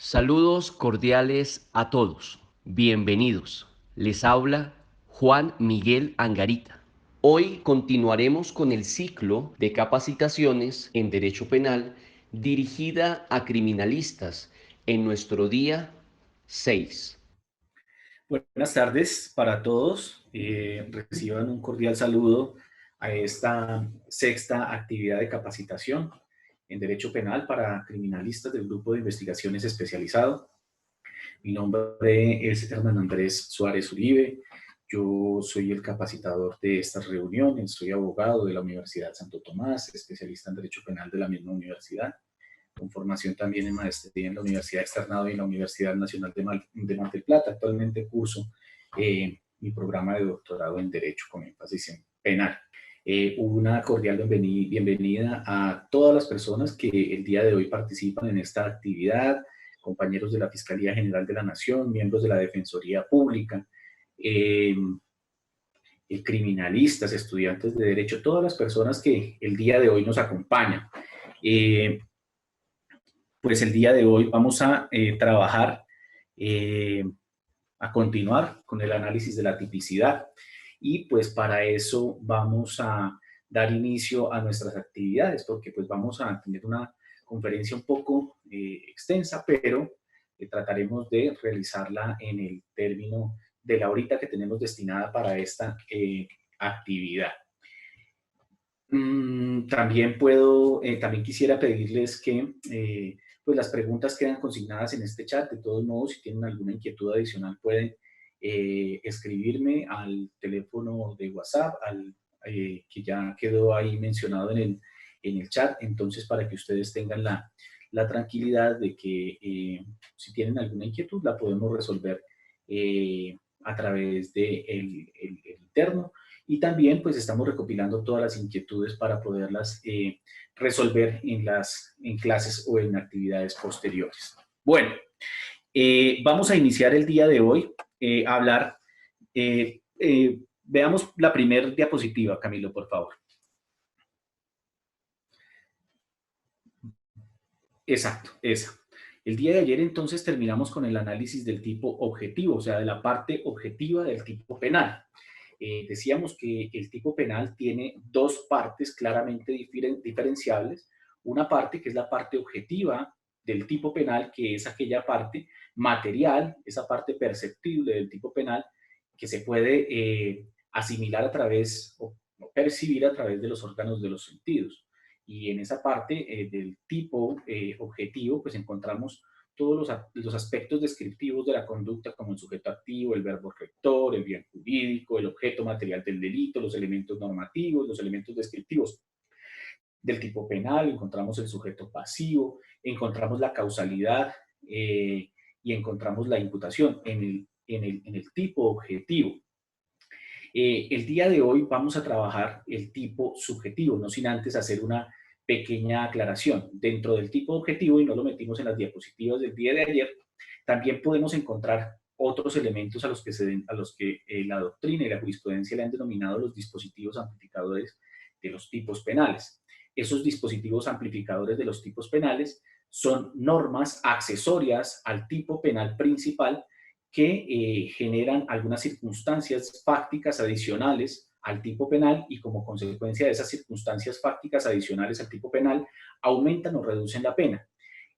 Saludos cordiales a todos. Bienvenidos. Les habla Juan Miguel Angarita. Hoy continuaremos con el ciclo de capacitaciones en Derecho Penal dirigida a criminalistas en nuestro día 6. Buenas tardes para todos. Reciban un cordial saludo a esta sexta actividad de capacitación en Derecho Penal para criminalistas del Grupo de Investigaciones Especializado. Mi nombre es Hernán Andrés Suárez Uribe. Yo soy el capacitador de estas reuniones. Soy abogado de la Universidad Santo Tomás, especialista en Derecho Penal de la misma universidad, con formación también en maestría en la Universidad Externado y en la Universidad Nacional de Mar del Plata. Actualmente curso mi programa de doctorado en Derecho con énfasis en penal. Una cordial bienvenida a todas las personas que el día de hoy participan en esta actividad, compañeros de la Fiscalía General de la Nación, miembros de la Defensoría Pública, criminalistas, estudiantes de Derecho, todas las personas que el día de hoy nos acompañan. Pues el día de hoy vamos a trabajar, a continuar con el análisis de la tipicidad y pues para eso vamos a dar inicio a nuestras actividades porque pues vamos a tener una conferencia un poco extensa, pero trataremos de realizarla en el término de la horita que tenemos destinada para esta actividad. También quisiera pedirles que pues las preguntas quedan consignadas en este chat. De todos modos, si tienen alguna inquietud adicional, pueden escribirme al teléfono de WhatsApp, que ya quedó ahí mencionado en el chat. Entonces, para que ustedes tengan la tranquilidad de que si tienen alguna inquietud, la podemos resolver a través del el interno. Y también pues estamos recopilando todas las inquietudes para poderlas resolver en clases o en actividades posteriores. Bueno, vamos a iniciar el día de hoy a hablar. Veamos la primera diapositiva, Camilo, por favor. Exacto, esa. El día de ayer entonces terminamos con el análisis del tipo objetivo, o sea, de la parte objetiva del tipo penal. Decíamos que el tipo penal tiene dos partes claramente diferenciables. Una parte que es la parte objetiva del tipo penal, que es aquella parte material, esa parte perceptible del tipo penal, que se puede asimilar a través o percibir a través de los órganos de los sentidos. Y en esa parte del tipo objetivo, pues encontramos todos los aspectos descriptivos de la conducta, como el sujeto activo, el verbo rector, el bien jurídico, el objeto material del delito, los elementos normativos, los elementos descriptivos del tipo penal, encontramos el sujeto pasivo, encontramos la causalidad y encontramos la imputación en el tipo objetivo. El día de hoy vamos a trabajar el tipo subjetivo, no sin antes hacer una pequeña aclaración. Dentro del tipo objetivo, y no lo metimos en las diapositivas del día de ayer, también podemos encontrar otros elementos a los que la doctrina y la jurisprudencia le han denominado los dispositivos amplificadores de los tipos penales. Esos dispositivos amplificadores de los tipos penales son normas accesorias al tipo penal principal que generan algunas circunstancias fácticas adicionales al tipo penal y como consecuencia de esas circunstancias fácticas adicionales al tipo penal aumentan o reducen la pena.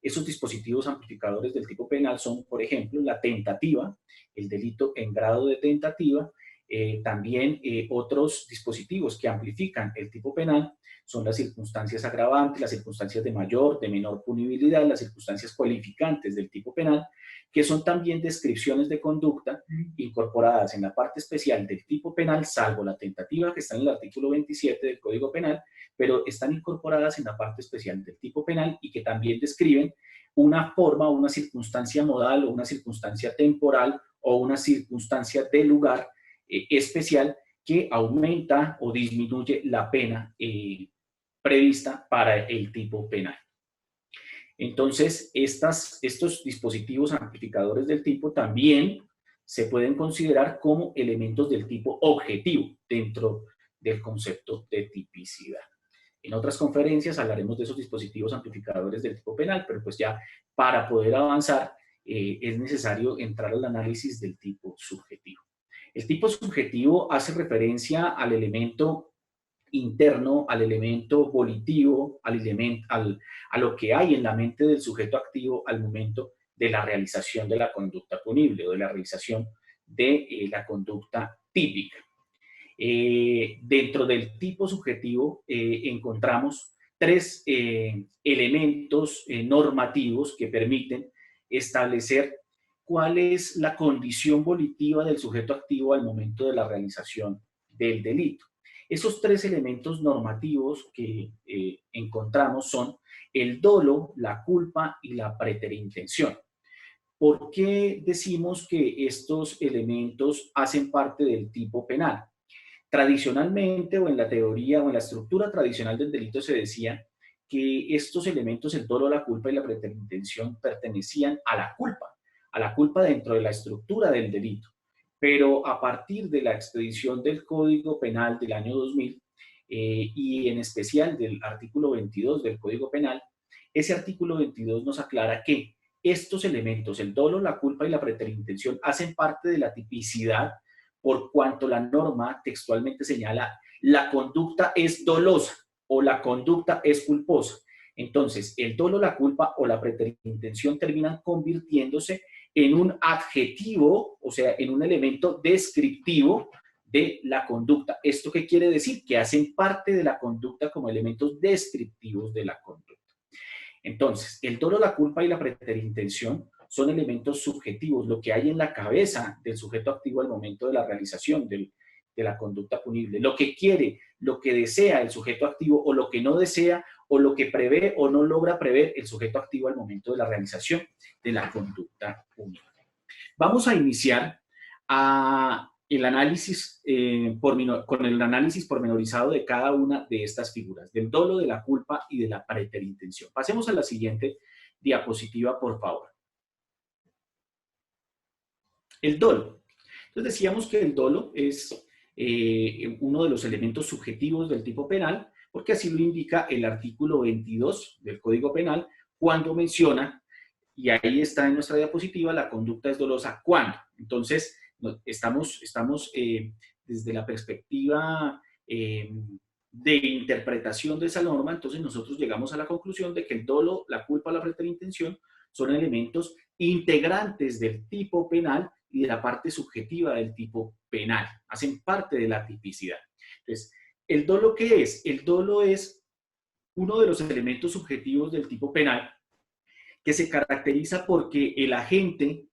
Esos dispositivos amplificadores del tipo penal son, por ejemplo, la tentativa, el delito en grado de tentativa. También otros dispositivos que amplifican el tipo penal son las circunstancias agravantes, las circunstancias de mayor, de menor punibilidad, las circunstancias cualificantes del tipo penal, que son también descripciones de conducta incorporadas en la parte especial del tipo penal, salvo la tentativa que está en el artículo 27 del Código Penal, pero están incorporadas en la parte especial del tipo penal y que también describen una forma o una circunstancia modal o una circunstancia temporal o una circunstancia de lugar especial que aumenta o disminuye la pena prevista para el tipo penal. Entonces, estos dispositivos amplificadores del tipo también se pueden considerar como elementos del tipo objetivo dentro del concepto de tipicidad. En otras conferencias hablaremos de esos dispositivos amplificadores del tipo penal, pero pues ya para poder avanzar es necesario entrar al análisis del tipo subjetivo. El tipo subjetivo hace referencia al elemento interno, al elemento volitivo, a lo que hay en la mente del sujeto activo al momento de la realización de la conducta punible o de la realización de la conducta típica. Dentro del tipo subjetivo encontramos tres elementos normativos que permiten establecer cuál es la condición volitiva del sujeto activo al momento de la realización del delito. Esos tres elementos normativos que encontramos son el dolo, la culpa y la preterintención. ¿Por qué decimos que estos elementos hacen parte del tipo penal? Tradicionalmente, o en la teoría o en la estructura tradicional del delito, se decía que estos elementos, el dolo, la culpa y la preterintención, pertenecían a la culpa dentro de la estructura del delito. Pero a partir de la expedición del Código Penal del año 2000, y en especial del artículo 22 del Código Penal, ese artículo 22 nos aclara que estos elementos, el dolo, la culpa y la preterintención, hacen parte de la tipicidad por cuanto la norma textualmente señala la conducta es dolosa o la conducta es culposa. Entonces, el dolo, la culpa o la preterintención terminan convirtiéndose en un adjetivo, o sea, en un elemento descriptivo de la conducta. ¿Esto qué quiere decir? Que hacen parte de la conducta como elementos descriptivos de la conducta. Entonces, el dolo, la culpa y la preterintención son elementos subjetivos, lo que hay en la cabeza del sujeto activo al momento de la realización de la conducta punible, lo que quiere, lo que desea el sujeto activo o lo que no desea o lo que prevé o no logra prever el sujeto activo al momento de la realización de la conducta punible. Vamos a iniciar el análisis, con el análisis pormenorizado de cada una de estas figuras, del dolo, de la culpa y de la preterintención. Pasemos a la siguiente diapositiva, por favor. El dolo. Entonces decíamos que el dolo es uno de los elementos subjetivos del tipo penal, porque así lo indica el artículo 22 del Código Penal, cuando menciona, y ahí está en nuestra diapositiva, la conducta es dolosa cuando. Entonces, estamos desde la perspectiva de interpretación de esa norma, entonces nosotros llegamos a la conclusión de que el dolo, la culpa, la preterintención son elementos integrantes del tipo penal y de la parte subjetiva del tipo penal, hacen parte de la tipicidad. Entonces, ¿el dolo qué es? El dolo es uno de los elementos subjetivos del tipo penal que se caracteriza porque el agente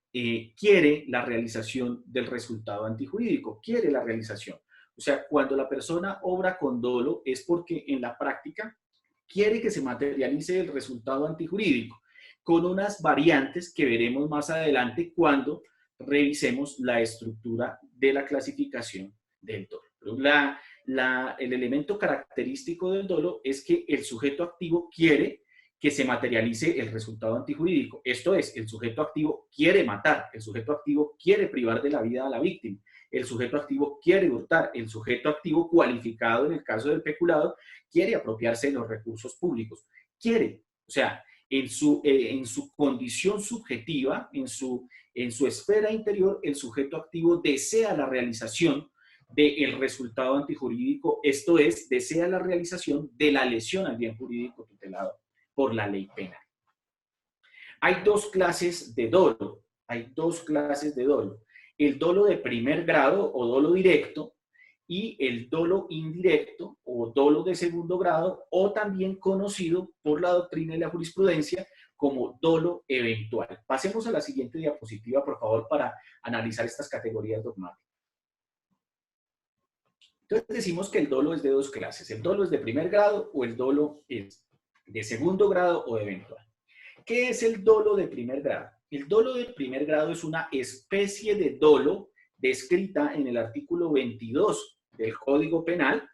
quiere la realización del resultado antijurídico, quiere la realización. O sea, cuando la persona obra con dolo es porque en la práctica quiere que se materialice el resultado antijurídico, con unas variantes que veremos más adelante cuando revisemos la estructura de la clasificación del dolo. El elemento característico del dolo es que el sujeto activo quiere que se materialice el resultado antijurídico. Esto es, el sujeto activo quiere matar, el sujeto activo quiere privar de la vida a la víctima, el sujeto activo quiere hurtar, el sujeto activo cualificado en el caso del peculado quiere apropiarse de los recursos públicos, quiere, o sea, en su condición subjetiva, en su esfera interior, el sujeto activo desea la realización del resultado antijurídico, esto es, desea la realización de la lesión al bien jurídico tutelado por la ley penal. Hay dos clases de dolo, el dolo de primer grado o dolo directo y el dolo indirecto o dolo de segundo grado, o también conocido por la doctrina y la jurisprudencia como dolo eventual. Pasemos a la siguiente diapositiva, por favor, para analizar estas categorías dogmáticas. Entonces decimos que el dolo es de dos clases, el dolo es de primer grado o el dolo es de segundo grado o eventual. ¿Qué es el dolo de primer grado? El dolo de primer grado es una especie de dolo descrita en el artículo 22 del Código Penal.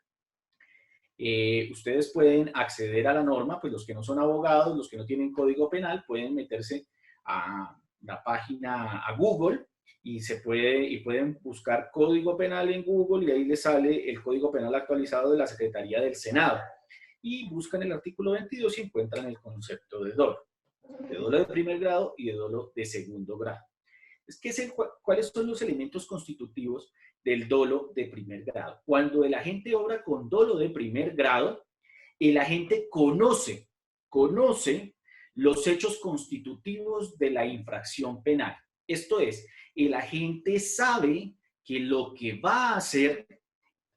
Ustedes pueden acceder a la norma, pues los que no son abogados, los que no tienen Código Penal, pueden meterse a la página, a Google, y pueden buscar Código Penal en Google y ahí les sale el Código Penal actualizado de la Secretaría del Senado. y buscan el artículo 22 y encuentran el concepto de dolo de primer grado y de dolo de segundo grado. ¿Cuáles son los elementos constitutivos del dolo de primer grado? Cuando el agente obra con dolo de primer grado, el agente conoce los hechos constitutivos de la infracción penal. Esto es, el agente sabe que lo que va a hacer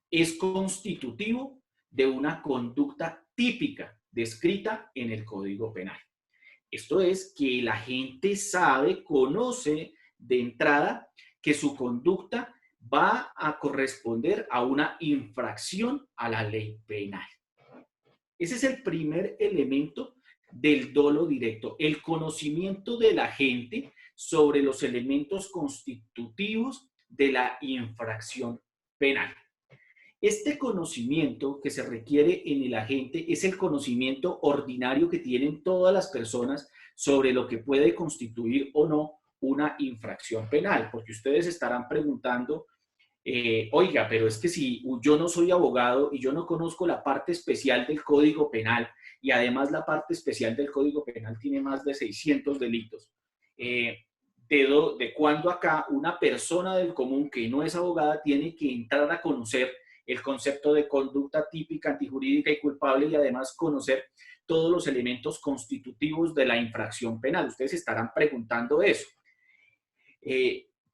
es constitutivo de una conducta típica descrita en el Código Penal. Esto es, que el agente conoce de entrada que su conducta va a corresponder a una infracción a la ley penal. Ese es el primer elemento del dolo directo, el conocimiento del agente sobre los elementos constitutivos de la infracción penal. Este conocimiento que se requiere en el agente es el conocimiento ordinario que tienen todas las personas sobre lo que puede constituir o no una infracción penal, porque ustedes estarán preguntando, oiga, pero es que si yo no soy abogado y yo no conozco la parte especial del Código Penal, y además la parte especial del Código Penal tiene más de 600 delitos, ¿de cuándo acá una persona del común que no es abogada tiene que entrar a conocer el concepto de conducta típica, antijurídica y culpable, y además conocer todos los elementos constitutivos de la infracción penal? Ustedes estarán preguntando eso.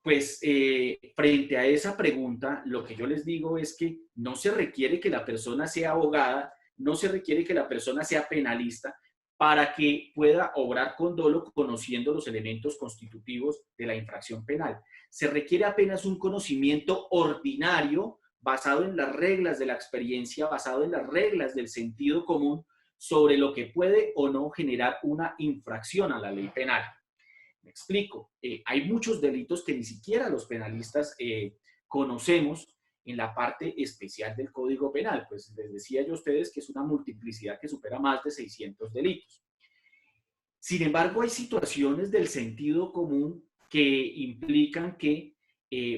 Frente a esa pregunta, lo que yo les digo es que no se requiere que la persona sea abogada, no se requiere que la persona sea penalista para que pueda obrar con dolo conociendo los elementos constitutivos de la infracción penal. Se requiere apenas un conocimiento ordinario basado en las reglas de la experiencia, basado en las reglas del sentido común sobre lo que puede o no generar una infracción a la ley penal. Me explico. Hay muchos delitos que ni siquiera los penalistas conocemos en la parte especial del Código Penal. Pues les decía yo a ustedes que es una multiplicidad que supera más de 600 delitos. Sin embargo, hay situaciones del sentido común que implican que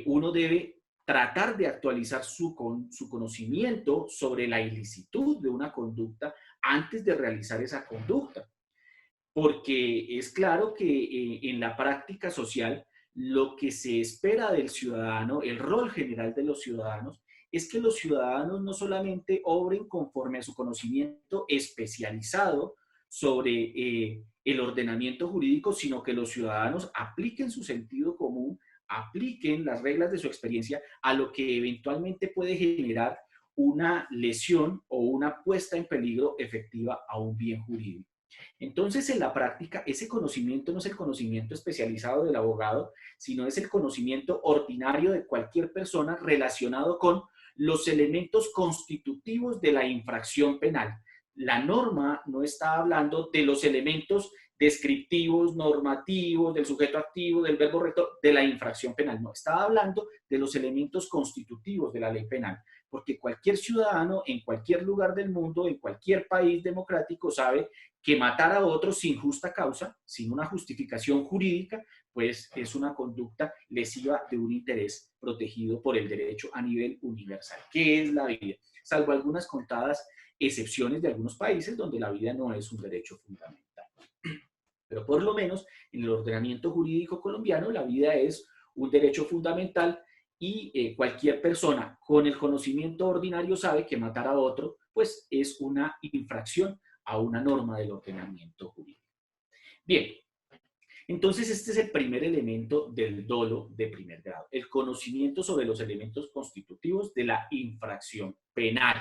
uno debe tratar de actualizar su conocimiento sobre la ilicitud de una conducta antes de realizar esa conducta. Porque es claro que en la práctica social lo que se espera del ciudadano, el rol general de los ciudadanos, es que los ciudadanos no solamente obren conforme a su conocimiento especializado sobre el ordenamiento jurídico, sino que los ciudadanos apliquen su sentido común, apliquen las reglas de su experiencia a lo que eventualmente puede generar una lesión o una puesta en peligro efectiva a un bien jurídico. Entonces, en la práctica, ese conocimiento no es el conocimiento especializado del abogado, sino es el conocimiento ordinario de cualquier persona relacionado con los elementos constitutivos de la infracción penal. La norma no está hablando de los elementos descriptivos, normativos, del sujeto activo, del verbo rector, de la infracción penal. No, está hablando de los elementos constitutivos de la ley penal, porque cualquier ciudadano en cualquier lugar del mundo, en cualquier país democrático, sabe que matar a otro sin justa causa, sin una justificación jurídica, pues es una conducta lesiva de un interés protegido por el derecho a nivel universal. ¿Qué es la vida? Salvo algunas contadas excepciones de algunos países donde la vida no es un derecho fundamental. Pero por lo menos en el ordenamiento jurídico colombiano la vida es un derecho fundamental y cualquier persona con el conocimiento ordinario sabe que matar a otro pues es una infracción a una norma del ordenamiento jurídico. Bien, entonces este es el primer elemento del dolo de primer grado, el conocimiento sobre los elementos constitutivos de la infracción penal.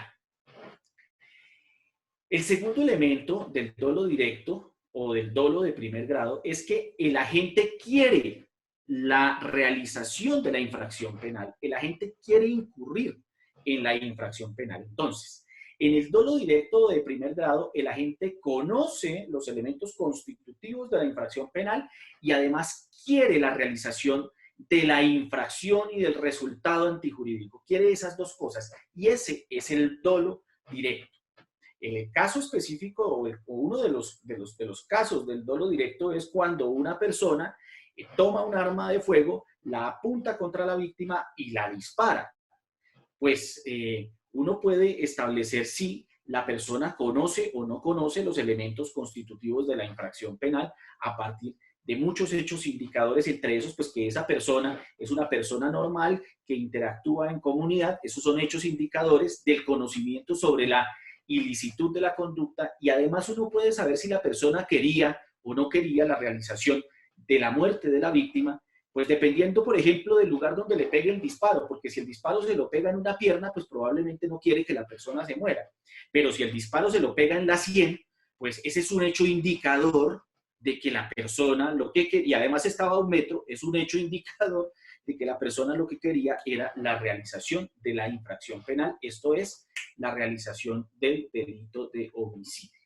El segundo elemento del dolo directo o del dolo de primer grado es que el agente quiere la realización de la infracción penal. El agente quiere incurrir en la infracción penal. Entonces, en el dolo directo de primer grado, el agente conoce los elementos constitutivos de la infracción penal y además quiere la realización de la infracción y del resultado antijurídico. Quiere esas dos cosas y ese es el dolo directo. En el caso específico o uno de los casos del dolo directo es cuando una persona toma un arma de fuego, la apunta contra la víctima y la dispara. Pues uno puede establecer sí la persona conoce o no conoce los elementos constitutivos de la infracción penal a partir de muchos hechos indicadores, entre esos, pues que esa persona es una persona normal que interactúa en comunidad. Esos son hechos indicadores del conocimiento sobre la ilicitud de la conducta, y además uno puede saber si la persona quería o no quería la realización de la muerte de la víctima, pues dependiendo, por ejemplo, del lugar donde le pegue el disparo, porque si el disparo se lo pega en una pierna, pues probablemente no quiere que la persona se muera. Pero si el disparo se lo pega en la sien, pues ese es un hecho indicador de que la persona lo que quería, y además estaba a 1 metro, es un hecho indicador de que la persona lo que quería era la realización de la infracción penal, esto es, la realización del delito de homicidio.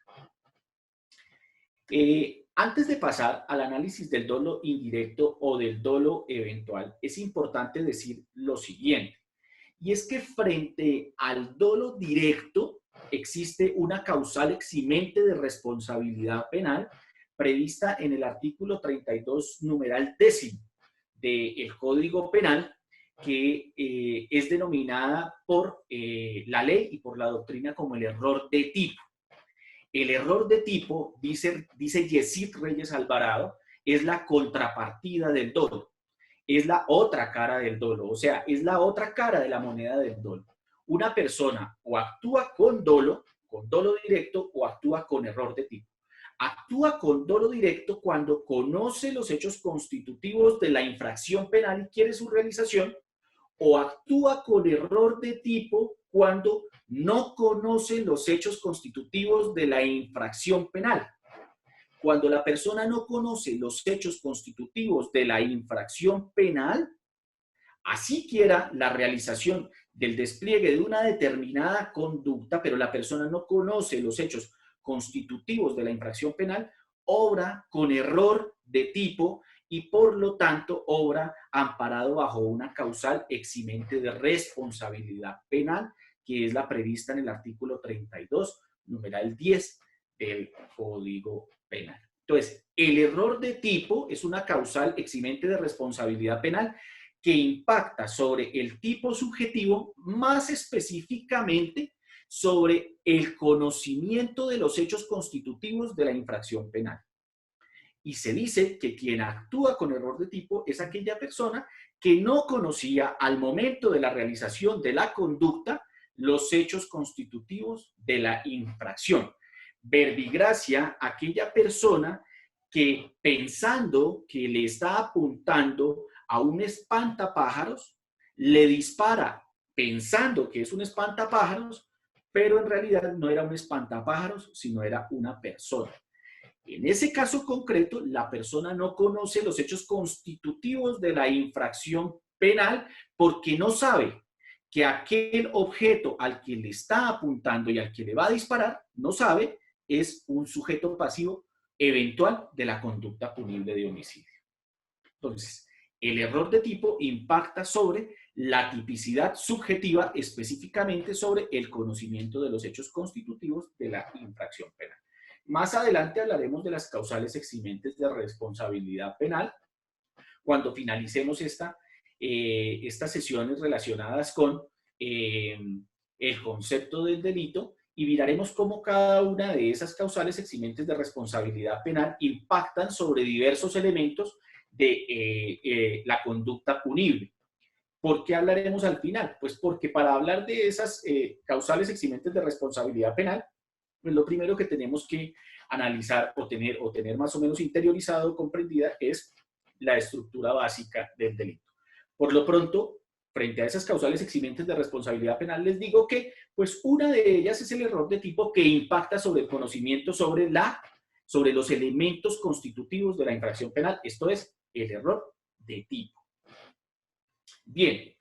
Antes de pasar al análisis del dolo indirecto o del dolo eventual, es importante decir lo siguiente, y es que frente al dolo directo existe una causal eximente de responsabilidad penal prevista en el artículo 32, numeral 10 del Código Penal, que es denominada por la ley y por la doctrina como el error de tipo. El error de tipo, dice Yesid Reyes Alvarado, es la contrapartida del dolo, es la otra cara del dolo, o sea, es la otra cara de la moneda del dolo. Una persona o actúa con dolo directo, o actúa con error de tipo. Actúa con dolo directo cuando conoce los hechos constitutivos de la infracción penal y quiere su realización, o actúa con error de tipo cuando no conoce los hechos constitutivos de la infracción penal. Cuando la persona no conoce los hechos constitutivos de la infracción penal, así quiera la realización del despliegue de una determinada conducta, pero la persona no conoce los hechos constitutivos de la infracción penal, obra con error de tipo y por lo tanto obra amparado bajo una causal eximente de responsabilidad penal, que es la prevista en el artículo 32, numeral 10 del Código Penal. Entonces, el error de tipo es una causal eximente de responsabilidad penal que impacta sobre el tipo subjetivo, más específicamente sobre el conocimiento de los hechos constitutivos de la infracción penal. Y se dice que quien actúa con error de tipo es aquella persona que no conocía al momento de la realización de la conducta los hechos constitutivos de la infracción. Verbigracia, aquella persona que pensando que le está apuntando a un espantapájaros, le dispara pensando que es un espantapájaros, pero en realidad no era un espantapájaros, sino era una persona. En ese caso concreto, la persona no conoce los hechos constitutivos de la infracción penal porque no sabe que aquel objeto al que le está apuntando y al que le va a disparar, no sabe, es un sujeto pasivo eventual de la conducta punible de homicidio. Entonces, el error de tipo impacta sobre la tipicidad subjetiva, específicamente sobre el conocimiento de los hechos constitutivos de la infracción penal. Más adelante hablaremos de las causales eximentes de responsabilidad penal cuando finalicemos estas sesiones relacionadas con el concepto del delito, y miraremos cómo cada una de esas causales eximentes de responsabilidad penal impactan sobre diversos elementos de la conducta punible. ¿Por qué hablaremos al final? Pues porque para hablar de esas causales eximentes de responsabilidad penal, pues lo primero que tenemos que analizar o tener más o menos interiorizado o comprendida es la estructura básica del delito. Por lo pronto, frente a esas causales eximentes de responsabilidad penal, les digo que pues una de ellas es el error de tipo que impacta sobre el conocimiento sobre los elementos constitutivos de la infracción penal, esto es, el error de tipo. Bien,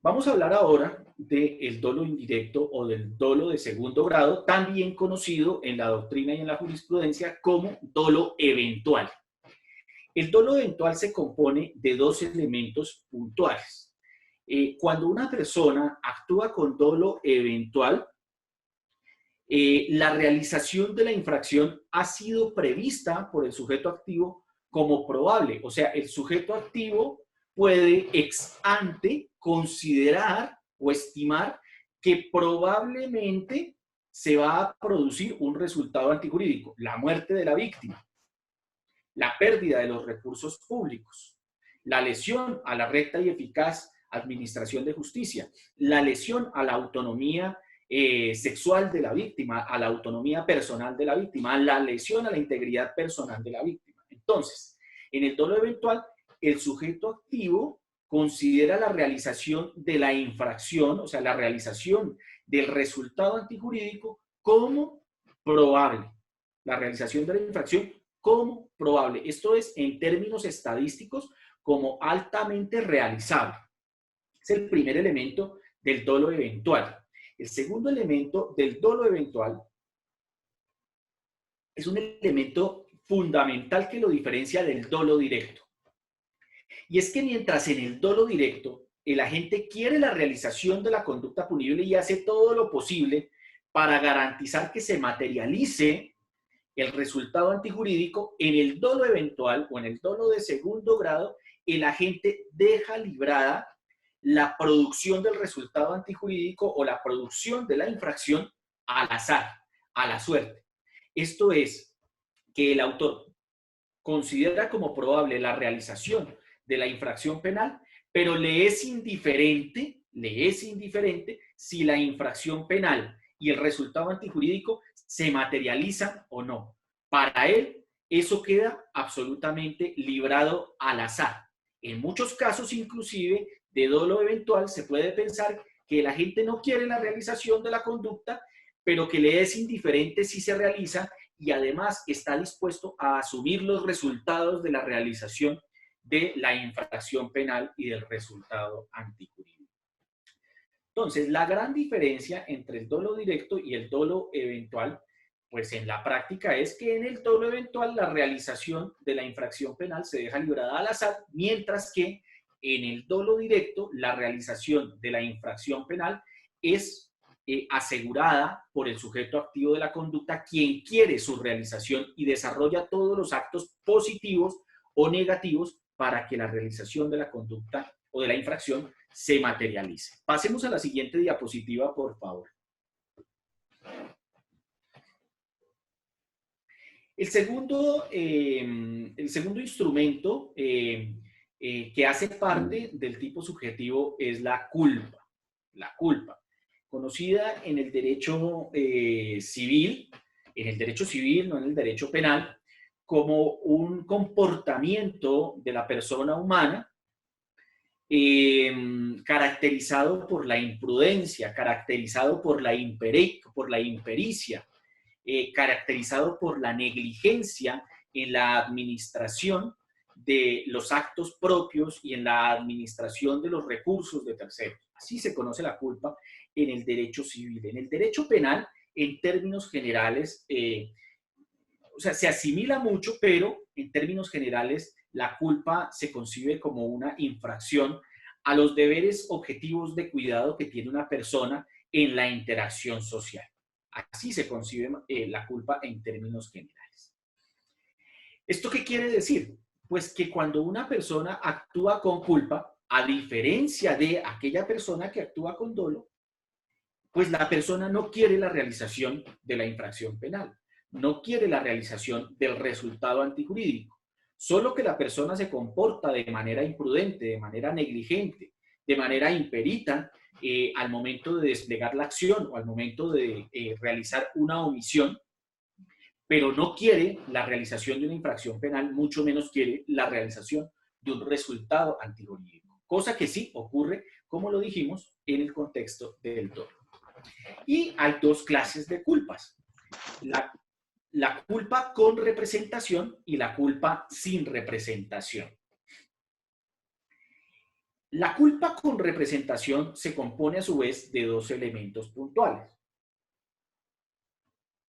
vamos a hablar ahora del dolo indirecto o del dolo de segundo grado, también conocido en la doctrina y en la jurisprudencia como dolo eventual. El dolo eventual se compone de dos elementos puntuales. Cuando una persona actúa con dolo eventual, la realización de la infracción ha sido prevista por el sujeto activo como probable. O sea, el sujeto activo puede ex ante considerar o estimar que probablemente se va a producir un resultado antijurídico, la muerte de la víctima, la pérdida de los recursos públicos, la lesión a la recta y eficaz administración de justicia, la lesión a la autonomía sexual de la víctima, a la autonomía personal de la víctima, la lesión a la integridad personal de la víctima. Entonces, en el dolo eventual, el sujeto activo considera la realización de la infracción, o sea, la realización del resultado antijurídico como probable. La realización de la infracción como probable. Esto es, en términos estadísticos, como altamente realizable. Es el primer elemento del dolo eventual. El segundo elemento del dolo eventual es un elemento fundamental que lo diferencia del dolo directo. Y es que mientras en el dolo directo el agente quiere la realización de la conducta punible y hace todo lo posible para garantizar que se materialice el resultado antijurídico, en el dolo eventual o en el dolo de segundo grado, el agente deja librada la producción del resultado antijurídico o la producción de la infracción al azar, a la suerte. Esto es que el autor considera como probable la realización de la infracción penal, pero le es indiferente si la infracción penal y el resultado antijurídico se materializan o no. Para él, eso queda absolutamente librado al azar. En muchos casos, inclusive, de dolo eventual, se puede pensar que la gente no quiere la realización de la conducta, pero que le es indiferente si se realiza y además está dispuesto a asumir los resultados de la realización de la infracción penal y del resultado antijurídico. Entonces, la gran diferencia entre el dolo directo y el dolo eventual, pues en la práctica es que en el dolo eventual la realización de la infracción penal se deja librada al azar, mientras que en el dolo directo la realización de la infracción penal es asegurada por el sujeto activo de la conducta, quien quiere su realización y desarrolla todos los actos positivos o negativos para que la realización de la conducta o de la infracción se materialice. Pasemos a la siguiente diapositiva, por favor. El segundo instrumento que hace parte del tipo subjetivo es la culpa. La culpa, conocida en el derecho civil, no en el derecho penal, como un comportamiento de la persona humana caracterizado por la imprudencia, caracterizado por la impericia, caracterizado por la negligencia en la administración de los actos propios y en la administración de los recursos de terceros. Así se conoce la culpa en el derecho civil. En el derecho penal, en términos generales, o sea, se asimila mucho, pero en términos generales la culpa se concibe como una infracción a los deberes objetivos de cuidado que tiene una persona en la interacción social. Así se concibe la culpa en términos generales. ¿Esto qué quiere decir? Pues que cuando una persona actúa con culpa, a diferencia de aquella persona que actúa con dolo, pues la persona no quiere la realización de la infracción penal, no quiere la realización del resultado antijurídico, solo que la persona se comporta de manera imprudente, de manera negligente, de manera imperita al momento de desplegar la acción o al momento de realizar una omisión, pero no quiere la realización de una infracción penal, mucho menos quiere la realización de un resultado antijurídico, cosa que sí ocurre, como lo dijimos, en el contexto del dolo. Y hay dos clases de culpas. La culpa con representación y la culpa sin representación. La culpa con representación se compone a su vez de dos elementos puntuales.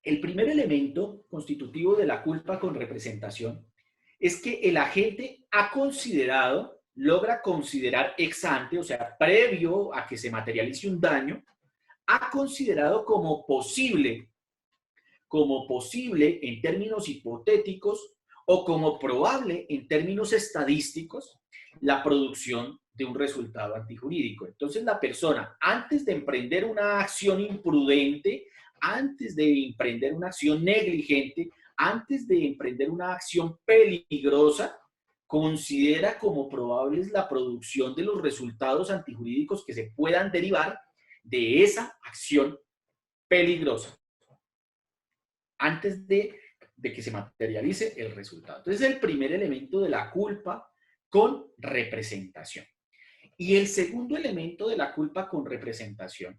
El primer elemento constitutivo de la culpa con representación es que el agente ha considerado, logra considerar ex ante, o sea, previo a que se materialice un daño, ha considerado como posible en términos hipotéticos o como probable en términos estadísticos la producción de un resultado antijurídico. Entonces la persona, antes de emprender una acción imprudente, antes de emprender una acción negligente, antes de emprender una acción peligrosa, considera como probables la producción de los resultados antijurídicos que se puedan derivar de esa acción peligrosa, antes de que se materialice el resultado. Entonces, es el primer elemento de la culpa con representación. Y el segundo elemento de la culpa con representación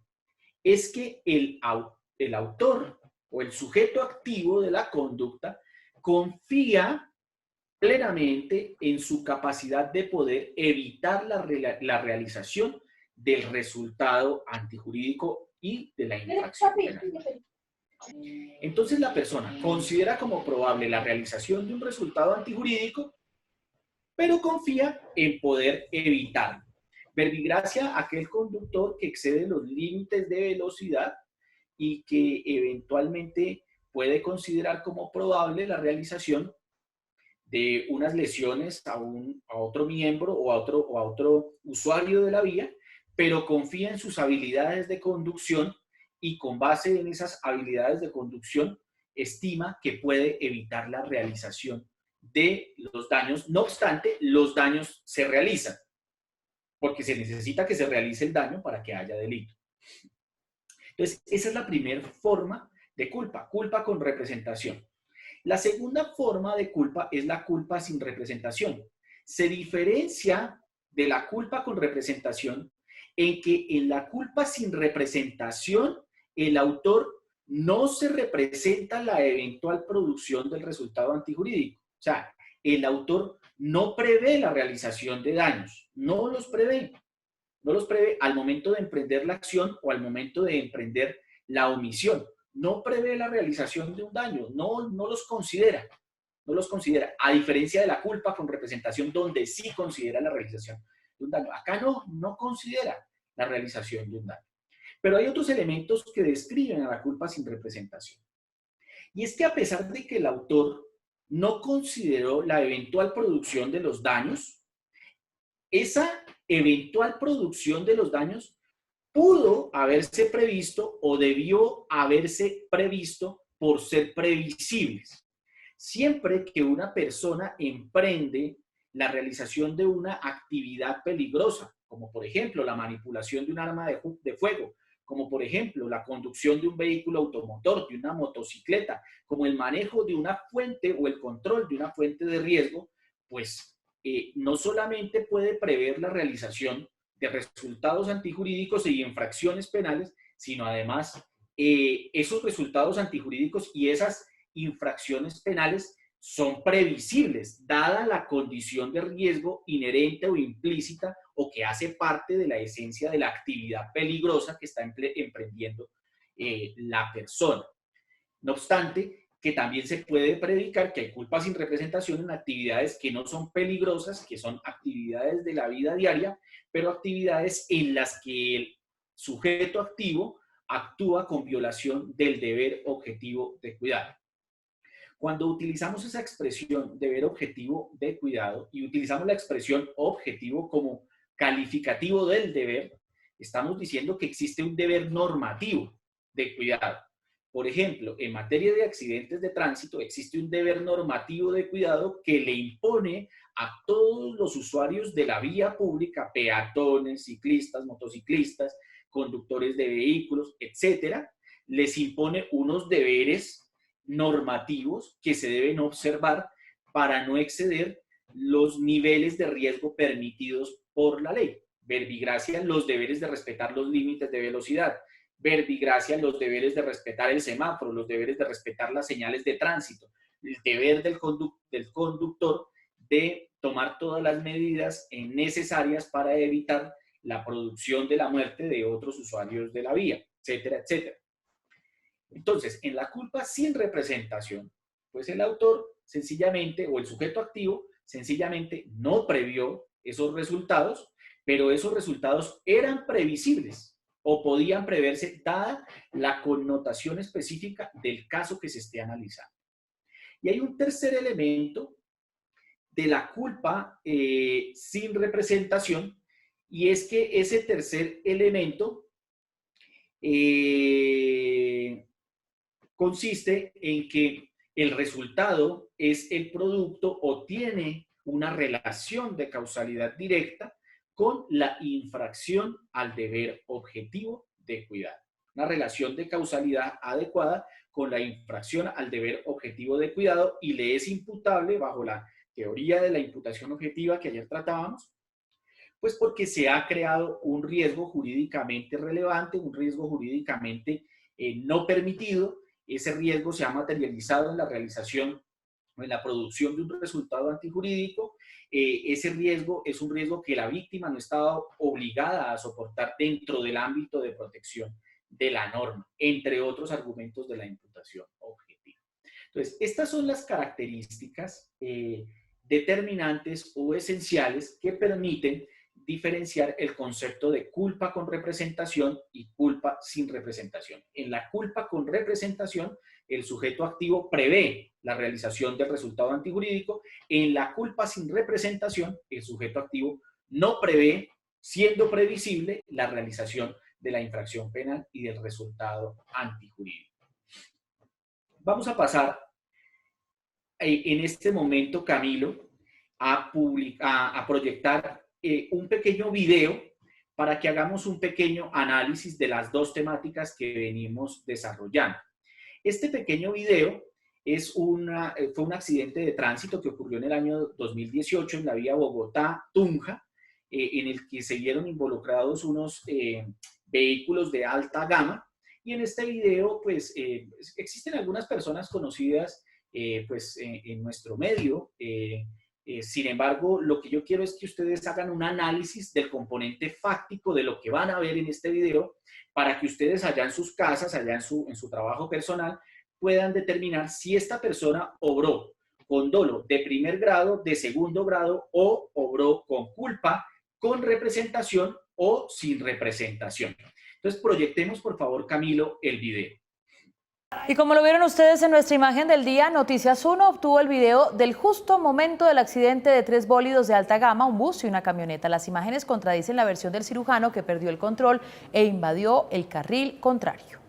es que el autor o el sujeto activo de la conducta confía plenamente en su capacidad de poder evitar la realización del resultado antijurídico y de la infracción penal. Entonces la persona considera como probable la realización de un resultado antijurídico, pero confía en poder evitarlo. Verbigracia, aquel conductor que excede los límites de velocidad y que eventualmente puede considerar como probable la realización de unas lesiones a otro miembro o a otro usuario de la vía, pero confía en sus habilidades de conducción y con base en esas habilidades de conducción estima que puede evitar la realización de los daños. No obstante, los daños se realizan, porque se necesita que se realice el daño para que haya delito. Entonces, esa es la primera forma de culpa, culpa con representación. La segunda forma de culpa es la culpa sin representación. Se diferencia de la culpa con representación en que en la culpa sin representación el autor no se representa la eventual producción del resultado antijurídico. O sea, el autor no prevé la realización de daños, no los prevé. No los prevé al momento de emprender la acción o al momento de emprender la omisión. No prevé la realización de un daño, no los considera. No los considera, a diferencia de la culpa con representación, donde sí considera la realización de un daño. Acá no considera la realización de un daño. Pero hay otros elementos que describen a la culpa sin representación. Y es que a pesar de que el autor no consideró la eventual producción de los daños, esa eventual producción de los daños pudo haberse previsto o debió haberse previsto por ser previsibles. Siempre que una persona emprende la realización de una actividad peligrosa, como por ejemplo la manipulación de un arma de fuego, como por ejemplo la conducción de un vehículo automotor, de una motocicleta, como el manejo de una fuente o el control de una fuente de riesgo, pues no solamente puede prever la realización de resultados antijurídicos y infracciones penales, sino además esos resultados antijurídicos y esas infracciones penales son previsibles, dada la condición de riesgo inherente o implícita o que hace parte de la esencia de la actividad peligrosa que está emprendiendo la persona. No obstante, que también se puede predicar que hay culpa sin representación en actividades que no son peligrosas, que son actividades de la vida diaria, pero actividades en las que el sujeto activo actúa con violación del deber objetivo de cuidado. Cuando utilizamos esa expresión deber objetivo de cuidado y utilizamos la expresión objetivo como calificativo del deber, estamos diciendo que existe un deber normativo de cuidado. Por ejemplo, en materia de accidentes de tránsito existe un deber normativo de cuidado que le impone a todos los usuarios de la vía pública, peatones, ciclistas, motociclistas, conductores de vehículos, etcétera, les impone unos deberes normativos que se deben observar para no exceder los niveles de riesgo permitidos por la ley. Verbigracia, los deberes de respetar los límites de velocidad. Verbigracia, los deberes de respetar el semáforo, los deberes de respetar las señales de tránsito, el deber del conductor de tomar todas las medidas necesarias para evitar la producción de la muerte de otros usuarios de la vía, etcétera, etcétera. Entonces, en la culpa sin representación, pues el autor sencillamente, o el sujeto activo, sencillamente no previó esos resultados, pero esos resultados eran previsibles o podían preverse dada la connotación específica del caso que se esté analizando. Y hay un tercer elemento de la culpa sin representación, y es que ese tercer elemento consiste en que el resultado es el producto o tiene una relación de causalidad directa con la infracción al deber objetivo de cuidado. Una relación de causalidad adecuada con la infracción al deber objetivo de cuidado y le es imputable bajo la teoría de la imputación objetiva que ayer tratábamos, pues porque se ha creado un riesgo jurídicamente relevante, un riesgo jurídicamente no permitido. Ese riesgo se ha materializado en la realización o en la producción de un resultado antijurídico. Ese riesgo es un riesgo que la víctima no estaba obligada a soportar dentro del ámbito de protección de la norma, entre otros argumentos de la imputación objetiva. Entonces, estas son las características determinantes o esenciales que permiten diferenciar el concepto de culpa con representación y culpa sin representación. En la culpa con representación, el sujeto activo prevé la realización del resultado antijurídico. En la culpa sin representación, el sujeto activo no prevé, siendo previsible, la realización de la infracción penal y del resultado antijurídico. Vamos a pasar en este momento, Camilo, a proyectar un pequeño video para que hagamos un pequeño análisis de las dos temáticas que venimos desarrollando. Este pequeño video fue un accidente de tránsito que ocurrió en el año 2018 en la vía Bogotá-Tunja, en el que se vieron involucrados unos vehículos de alta gama. Y en este video, pues, existen algunas personas conocidas en nuestro medio. Sin embargo, lo que yo quiero es que ustedes hagan un análisis del componente fáctico de lo que van a ver en este video para que ustedes allá en sus casas, allá en su trabajo personal, puedan determinar si esta persona obró con dolo de primer grado, de segundo grado o obró con culpa, con representación o sin representación. Entonces, proyectemos, por favor, Camilo, el video. Y como lo vieron ustedes en nuestra imagen del día, Noticias 1 obtuvo el video del justo momento del accidente de 3 bólidos de alta gama, un bus y una camioneta. Las imágenes contradicen la versión del cirujano que perdió el control e invadió el carril contrario.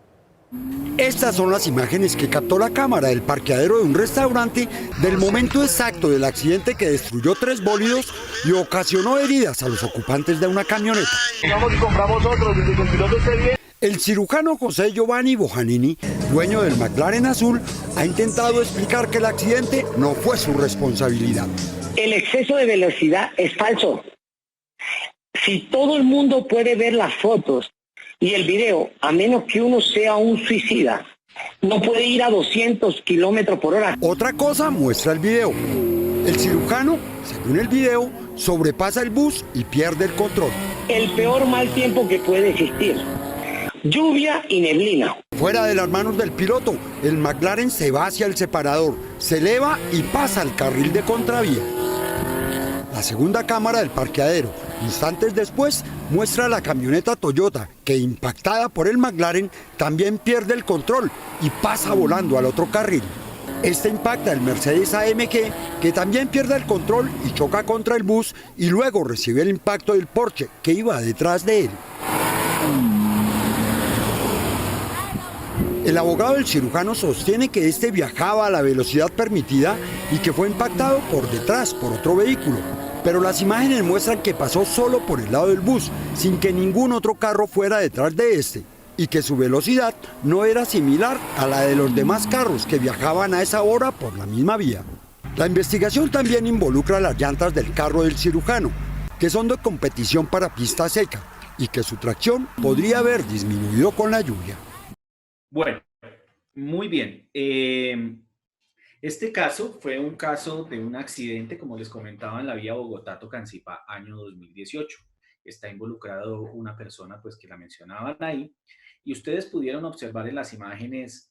Estas son las imágenes que captó la cámara del parqueadero de un restaurante del momento exacto del accidente que destruyó 3 bólidos y ocasionó heridas a los ocupantes de una camioneta. Vamos y compramos otro, desde que el piloto esté bien. El cirujano José Giovanni Bojanini, dueño del McLaren azul, ha intentado explicar que el accidente no fue su responsabilidad. El exceso de velocidad es falso. Si todo el mundo puede ver las fotos y el video, a menos que uno sea un suicida, no puede ir a 200 kilómetros por hora. Otra cosa muestra el video. El cirujano, según el video, sobrepasa el bus y pierde el control. El peor mal tiempo que puede existir. Lluvia y neblina. Fuera de las manos del piloto, el McLaren se va hacia el separador, se eleva y pasa al carril de contravía. La segunda cámara del parqueadero, instantes después, muestra a la camioneta Toyota que, impactada por el McLaren, también pierde el control y pasa volando al otro carril. Este impacta el Mercedes AMG, que también pierde el control y choca contra el bus y luego recibe el impacto del Porsche que iba detrás de él. El abogado del cirujano sostiene que este viajaba a la velocidad permitida y que fue impactado por detrás por otro vehículo. Pero las imágenes muestran que pasó solo por el lado del bus, sin que ningún otro carro fuera detrás de este, y que su velocidad no era similar a la de los demás carros que viajaban a esa hora por la misma vía. La investigación también involucra las llantas del carro del cirujano, que son de competición para pista seca, y que su tracción podría haber disminuido con la lluvia. Bueno, muy bien. Este caso fue un caso de un accidente, como les comentaba, en la vía Bogotá-Tocancipá, año 2018. Está involucrado una persona, pues, que la mencionaban ahí, y ustedes pudieron observar en las imágenes,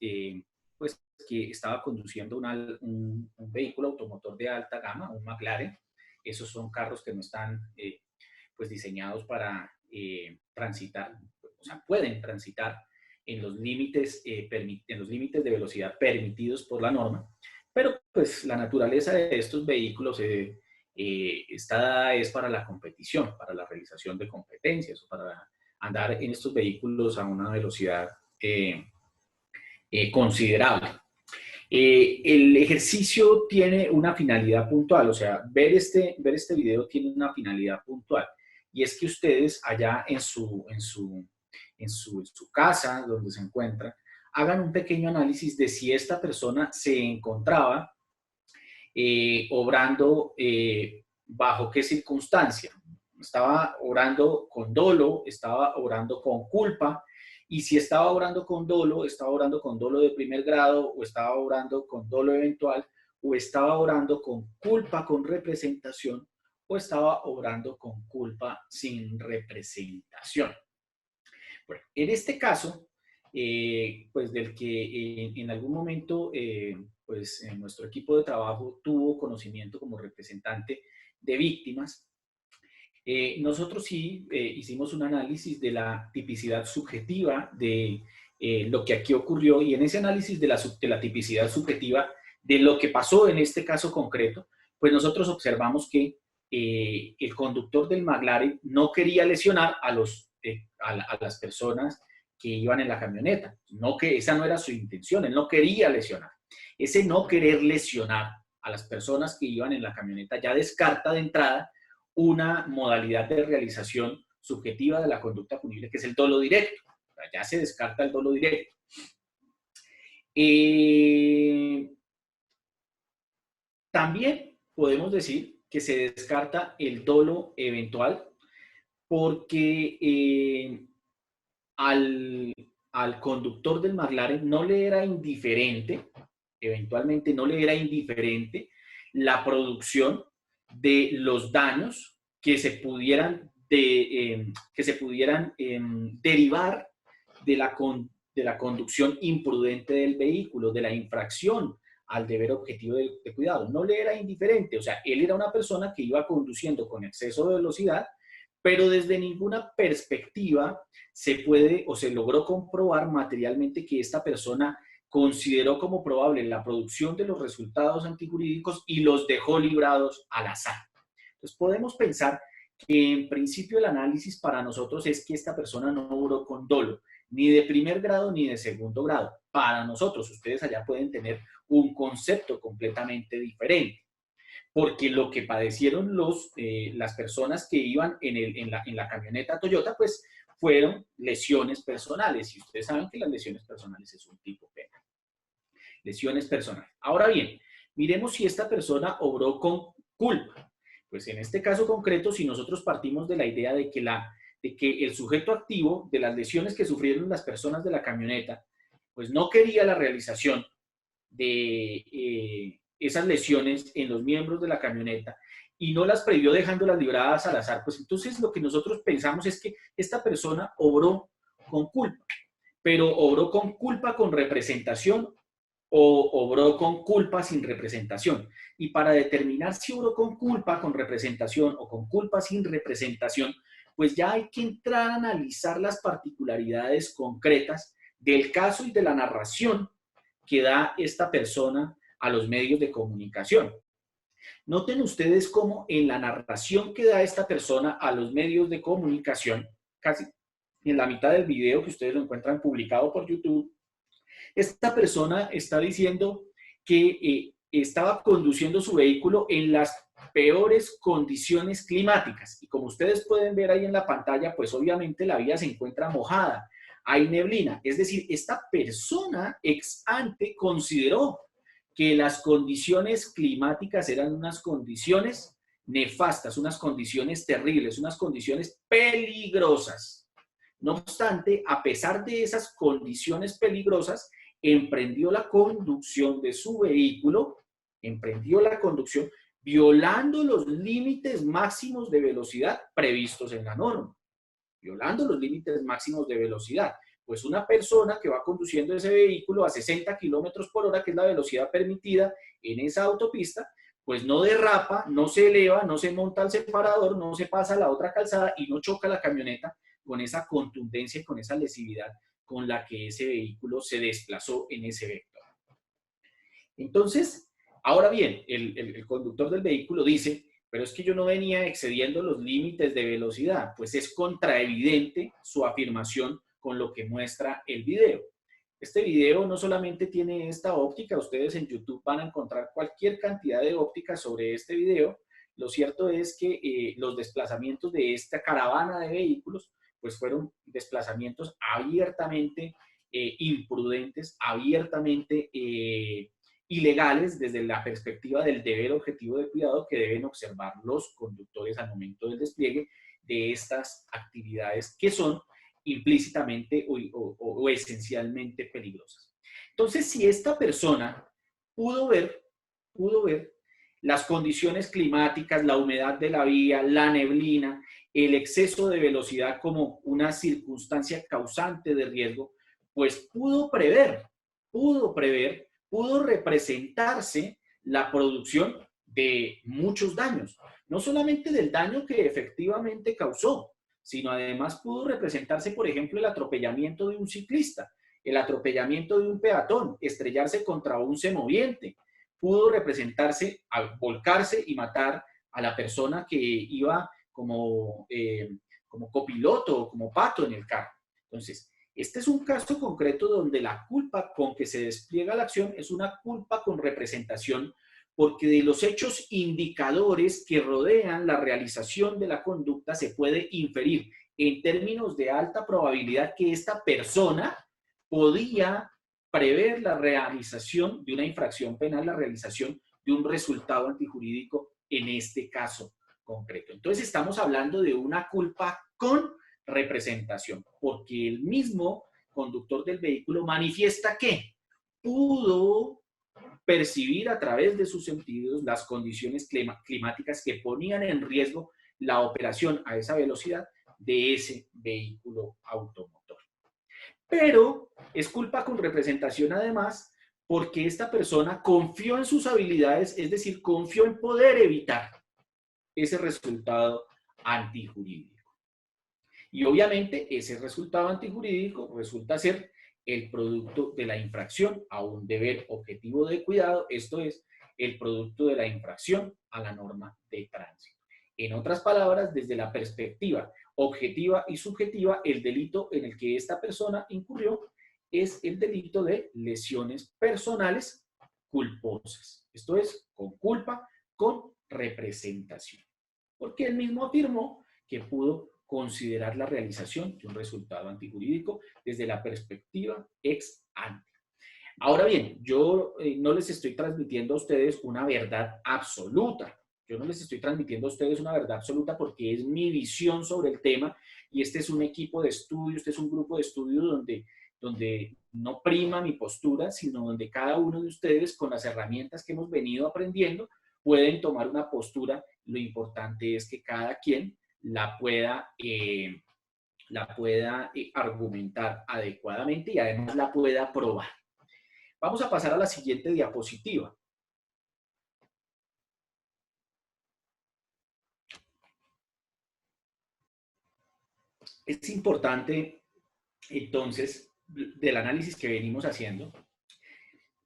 pues, que estaba conduciendo un vehículo automotor de alta gama, un McLaren. Esos son carros que no están, pues, diseñados para transitar, o sea, pueden transitar en los límites de velocidad permitidos por la norma, pero pues la naturaleza de estos vehículos está dada es para la competición, para la realización de competencias, o para andar en estos vehículos a una velocidad considerable. El ejercicio tiene una finalidad puntual, o sea, ver este video tiene una finalidad puntual, y es que ustedes allá en su casa, donde se encuentran, hagan un pequeño análisis de si esta persona se encontraba obrando bajo qué circunstancia. Estaba obrando con dolo, estaba obrando con culpa, y si estaba obrando con dolo, estaba obrando con dolo de primer grado, o estaba obrando con dolo eventual, o estaba obrando con culpa con representación, o estaba obrando con culpa sin representación. Bueno, en este caso, pues del que en algún momento, pues en nuestro equipo de trabajo tuvo conocimiento como representante de víctimas, nosotros sí hicimos un análisis de la tipicidad subjetiva de lo que aquí ocurrió, y en ese análisis de la tipicidad subjetiva de lo que pasó en este caso concreto, pues nosotros observamos que el conductor del McLaren no quería lesionar a las personas que iban en la camioneta. No, que esa no era su intención, él no quería lesionar. Ese no querer lesionar a las personas que iban en la camioneta ya descarta de entrada una modalidad de realización subjetiva de la conducta punible, que es el dolo directo. O sea, ya se descarta el dolo directo. También podemos decir que se descarta el dolo eventual porque al conductor del McLaren no le era indiferente, eventualmente no le era indiferente la producción de los daños que se pudieran derivar de la conducción imprudente del vehículo, de la infracción al deber objetivo de cuidado. No le era indiferente, o sea, él era una persona que iba conduciendo con exceso de velocidad, pero desde ninguna perspectiva se puede o se logró comprobar materialmente que esta persona consideró como probable la producción de los resultados antijurídicos y los dejó librados al azar. Entonces podemos pensar que en principio el análisis para nosotros es que esta persona no obró con dolo, ni de primer grado ni de segundo grado. Para nosotros, ustedes allá pueden tener un concepto completamente diferente, porque lo que padecieron las personas que iban en la camioneta Toyota, pues fueron lesiones personales, y ustedes saben que las lesiones personales es un tipo penal. Lesiones personales. Ahora bien, miremos si esta persona obró con culpa. Pues en este caso concreto, si nosotros partimos de la idea de que el sujeto activo de las lesiones que sufrieron las personas de la camioneta, pues no quería la realización de esas lesiones en los miembros de la camioneta y no las previó dejándolas libradas al azar, pues entonces lo que nosotros pensamos es que esta persona obró con culpa, pero obró con culpa con representación o obró con culpa sin representación. Y para determinar si obró con culpa con representación o con culpa sin representación, pues ya hay que entrar a analizar las particularidades concretas del caso y de la narración que da esta persona a los medios de comunicación. Noten ustedes cómo en la narración que da esta persona a los medios de comunicación, casi en la mitad del video que ustedes lo encuentran publicado por YouTube, esta persona está diciendo que estaba conduciendo su vehículo en las peores condiciones climáticas. Y como ustedes pueden ver ahí en la pantalla, pues obviamente la vía se encuentra mojada, hay neblina. Es decir, esta persona ex ante consideró que las condiciones climáticas eran unas condiciones nefastas, unas condiciones terribles, unas condiciones peligrosas. No obstante, a pesar de esas condiciones peligrosas, emprendió la conducción de su vehículo, violando los límites máximos de velocidad previstos en la norma. Violando los límites máximos de velocidad. Pues una persona que va conduciendo ese vehículo a 60 kilómetros por hora, que es la velocidad permitida en esa autopista, pues no derrapa, no se eleva, no se monta al separador, no se pasa a la otra calzada y no choca la camioneta con esa contundencia y con esa lesividad con la que ese vehículo se desplazó en ese vector. Entonces, ahora bien, el conductor del vehículo dice, pero es que yo no venía excediendo los límites de velocidad, pues es contraevidente su afirmación con lo que muestra el video. Este video no solamente tiene esta óptica, ustedes en YouTube van a encontrar cualquier cantidad de ópticas sobre este video. Lo cierto es que los desplazamientos de esta caravana de vehículos pues fueron desplazamientos abiertamente imprudentes, abiertamente ilegales desde la perspectiva del deber objetivo de cuidado que deben observar los conductores al momento del despliegue de estas actividades que son implícitamente o esencialmente peligrosas. Entonces, si esta persona pudo ver las condiciones climáticas, la humedad de la vía, la neblina, el exceso de velocidad como una circunstancia causante de riesgo, pues pudo representarse la producción de muchos daños. No solamente del daño que efectivamente causó, sino además pudo representarse, por ejemplo, el atropellamiento de un ciclista, el atropellamiento de un peatón, estrellarse contra un semoviente, pudo representarse al volcarse y matar a la persona que iba como copiloto o como pato en el carro. Entonces, este es un caso concreto donde la culpa con que se despliega la acción es una culpa con representación, porque de los hechos indicadores que rodean la realización de la conducta se puede inferir en términos de alta probabilidad que esta persona podía prever la realización de una infracción penal, la realización de un resultado antijurídico en este caso concreto. Entonces estamos hablando de una culpa con representación, porque el mismo conductor del vehículo manifiesta que pudo percibir a través de sus sentidos las condiciones climáticas que ponían en riesgo la operación a esa velocidad de ese vehículo automotor. Pero es culpa con representación además porque esta persona confió en sus habilidades, es decir, confió en poder evitar ese resultado antijurídico. Y obviamente ese resultado antijurídico resulta ser el producto de la infracción a un deber objetivo de cuidado, esto es, el producto de la infracción a la norma de tránsito. En otras palabras, desde la perspectiva objetiva y subjetiva, el delito en el que esta persona incurrió es el delito de lesiones personales culposas. Esto es, con culpa, con representación. Porque él mismo afirmó que pudo considerar la realización de un resultado antijurídico desde la perspectiva ex ante. Ahora bien, yo no les estoy transmitiendo a ustedes una verdad absoluta. Yo no les estoy transmitiendo a ustedes una verdad absoluta porque es mi visión sobre el tema y este es un equipo de estudio, este es un grupo de estudio donde no prima mi postura, sino donde cada uno de ustedes con las herramientas que hemos venido aprendiendo pueden tomar una postura. Lo importante es que cada quien la pueda argumentar adecuadamente y además la pueda probar. Vamos a pasar a la siguiente diapositiva. Es importante, entonces, del análisis que venimos haciendo,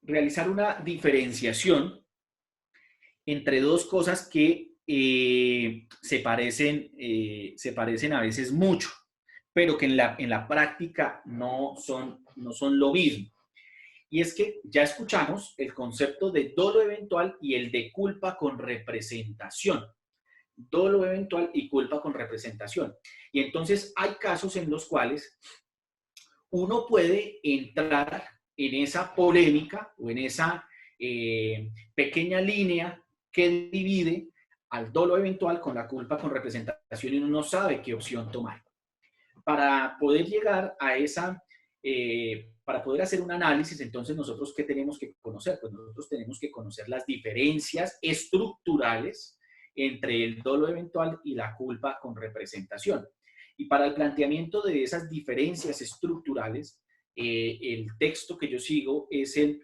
realizar una diferenciación entre dos cosas que se parecen a veces mucho, pero que en la práctica no son lo mismo. Y es que ya escuchamos el concepto de dolo eventual y el de culpa con representación. Dolo eventual y culpa con representación. Y entonces hay casos en los cuales uno puede entrar en esa polémica o en esa pequeña línea que divide al dolo eventual con la culpa con representación y uno no sabe qué opción tomar. Para poder llegar a para poder hacer un análisis, entonces nosotros ¿qué tenemos que conocer? Pues nosotros tenemos que conocer las diferencias estructurales entre el dolo eventual y la culpa con representación. Y para el planteamiento de esas diferencias estructurales, el texto que yo sigo es el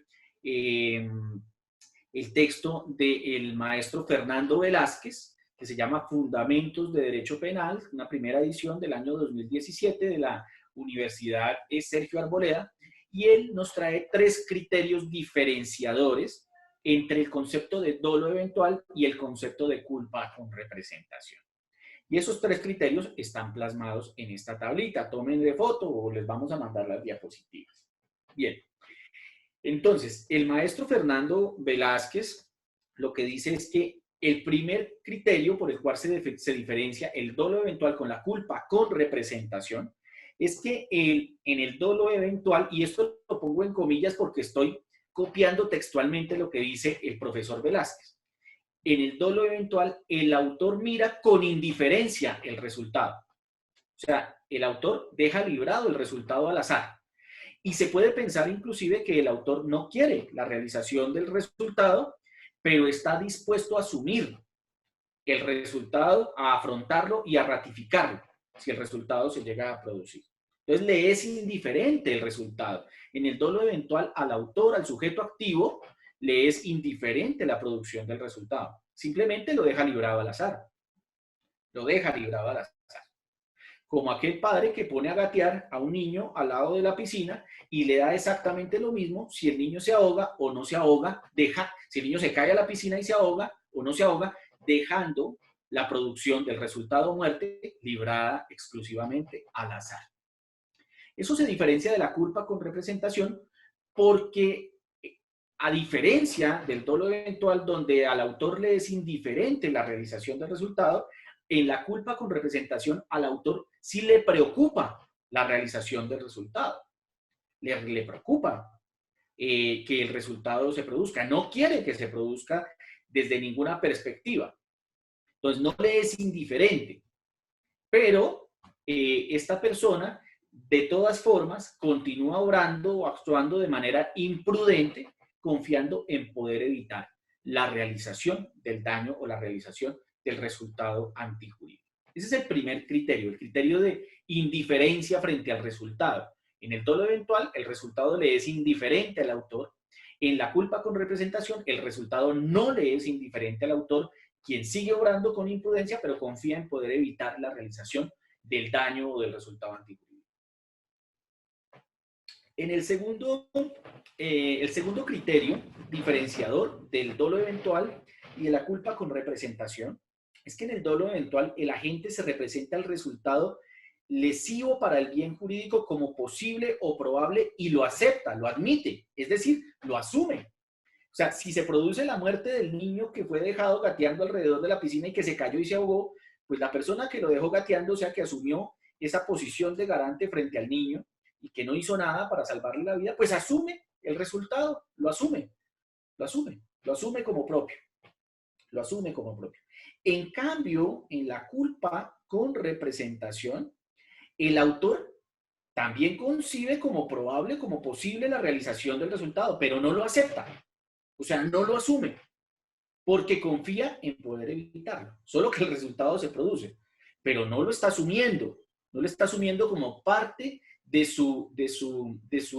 texto del maestro Fernando Velázquez, que se llama Fundamentos de Derecho Penal, una primera edición del año 2017 de la Universidad Sergio Arboleda, y él nos trae 3 criterios diferenciadores entre el concepto de dolo eventual y el concepto de culpa con representación. Y esos 3 criterios están plasmados en esta tablita. Tomen de foto o les vamos a mandar las diapositivas. Bien. Entonces, el maestro Fernando Velázquez lo que dice es que el primer criterio por el cual se diferencia el dolo eventual con la culpa con representación es que en el dolo eventual, y esto lo pongo en comillas porque estoy copiando textualmente lo que dice el profesor Velázquez, en el dolo eventual el autor mira con indiferencia el resultado. O sea, el autor deja librado el resultado al azar. Y se puede pensar inclusive que el autor no quiere la realización del resultado, pero está dispuesto a asumir el resultado, a afrontarlo y a ratificarlo si el resultado se llega a producir. Entonces le es indiferente el resultado. En el dolo eventual al autor, al sujeto activo, le es indiferente la producción del resultado. Simplemente lo deja librado al azar. Lo deja librado al azar. Como aquel padre que pone a gatear a un niño al lado de la piscina y le da exactamente lo mismo si el niño se ahoga o no se ahoga, si el niño se cae a la piscina y se ahoga o no se ahoga, dejando la producción del resultado muerte librada exclusivamente al azar. Eso se diferencia de la culpa con representación porque, a diferencia del dolo eventual donde al autor le es indiferente la realización del resultado, en la culpa con representación al autor sí le preocupa la realización del resultado. Le preocupa que el resultado se produzca. No quiere que se produzca desde ninguna perspectiva. Entonces no le es indiferente. Pero esta persona, de todas formas, continúa obrando o actuando de manera imprudente, confiando en poder evitar la realización del daño o la realización del resultado antijurídico. Ese es el primer criterio, el criterio de indiferencia frente al resultado. En el dolo eventual, el resultado le es indiferente al autor. En la culpa con representación, el resultado no le es indiferente al autor, quien sigue obrando con imprudencia, pero confía en poder evitar la realización del daño o del resultado antijurídico. En el segundo criterio diferenciador del dolo eventual y de la culpa con representación es que en el dolo eventual el agente se representa el resultado lesivo para el bien jurídico como posible o probable y lo acepta, lo admite, es decir, lo asume. O sea, si se produce la muerte del niño que fue dejado gateando alrededor de la piscina y que se cayó y se ahogó, pues la persona que lo dejó gateando, o sea, que asumió esa posición de garante frente al niño y que no hizo nada para salvarle la vida, pues asume el resultado, lo asume como propio, lo asume como propio. En cambio, en la culpa con representación, el autor también concibe como probable, como posible la realización del resultado, pero no lo acepta. O sea, no lo asume, porque confía en poder evitarlo. Solo que el resultado se produce, pero no lo está asumiendo. No lo está asumiendo como parte de su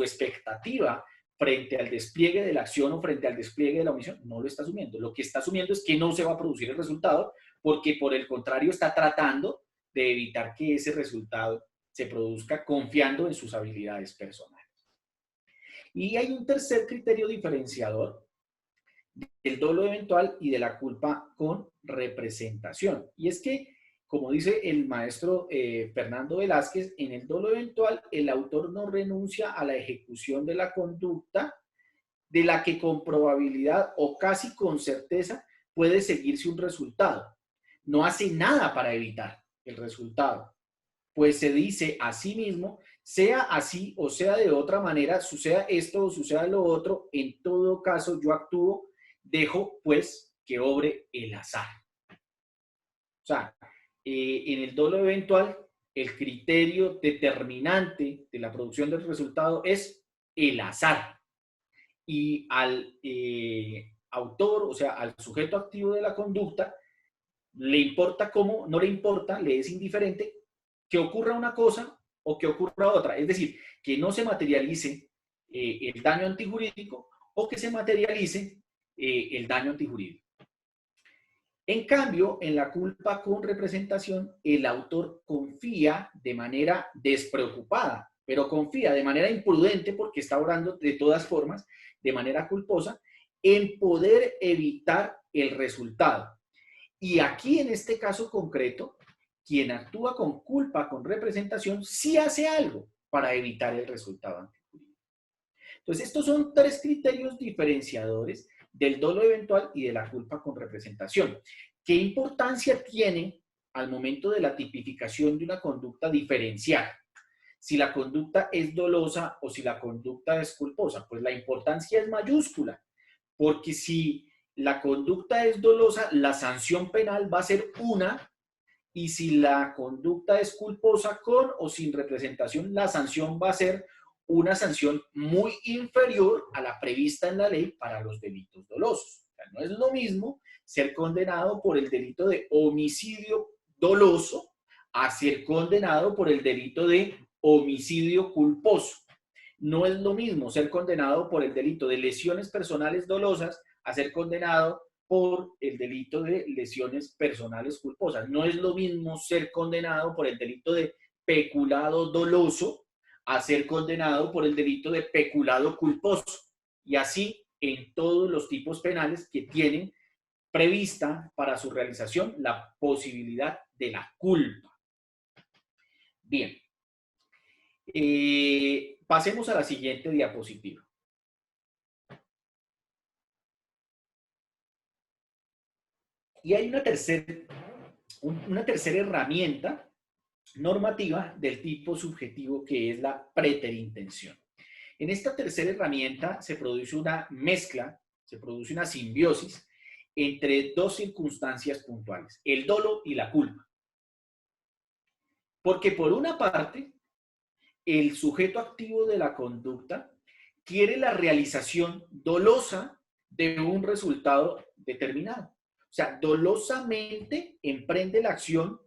expectativa frente al despliegue de la acción o frente al despliegue de la omisión. No lo está asumiendo. Lo que está asumiendo es que no se va a producir el resultado, porque por el contrario está tratando de evitar que ese resultado se produzca confiando en sus habilidades personales. Y hay un tercer criterio diferenciador del dolo eventual y de la culpa con representación. Y es que, como dice el maestro Fernando Velázquez, en el dolo eventual el autor no renuncia a la ejecución de la conducta de la que con probabilidad o casi con certeza puede seguirse un resultado. No hace nada para evitar el resultado, pues se dice a sí mismo, sea así o sea de otra manera, suceda esto o suceda lo otro, en todo caso yo actúo, dejo pues que obre el azar. O sea, en el dolo eventual, el criterio determinante de la producción del resultado es el azar. Y al autor, o sea, al sujeto activo de la conducta, le importa cómo, no le importa, le es indiferente que ocurra una cosa o que ocurra otra. Es decir, que no se materialice el daño antijurídico o que se materialice el daño antijurídico. En cambio, en la culpa con representación, el autor confía de manera despreocupada, pero confía de manera imprudente porque está obrando de todas formas, de manera culposa, en poder evitar el resultado. Y aquí, en este caso concreto, quien actúa con culpa con representación sí hace algo para evitar el resultado antijurídico. Entonces, estos son tres criterios diferenciadores del dolo eventual y de la culpa con representación. ¿Qué importancia tiene al momento de la tipificación de una conducta diferencial? Si la conducta es dolosa o si la conducta es culposa. Pues la importancia es mayúscula, porque si la conducta es dolosa, la sanción penal va a ser una, y si la conducta es culposa con o sin representación, la sanción va a ser una sanción muy inferior a la prevista en la ley para los delitos dolosos. O sea, no es lo mismo ser condenado por el delito de homicidio doloso a ser condenado por el delito de homicidio culposo. No es lo mismo ser condenado por el delito de lesiones personales dolosas a ser condenado por el delito de lesiones personales culposas. No es lo mismo ser condenado por el delito de peculado doloso a ser condenado por el delito de peculado culposo. Y así en todos los tipos penales que tienen prevista para su realización la posibilidad de la culpa. Bien. Pasemos a la siguiente diapositiva. Y hay una tercera herramienta normativa del tipo subjetivo, que es la preterintención. En esta tercera herramienta se produce una mezcla, se produce una simbiosis entre dos circunstancias puntuales, el dolo y la culpa. Porque por una parte, el sujeto activo de la conducta quiere la realización dolosa de un resultado determinado. O sea, dolosamente emprende la acción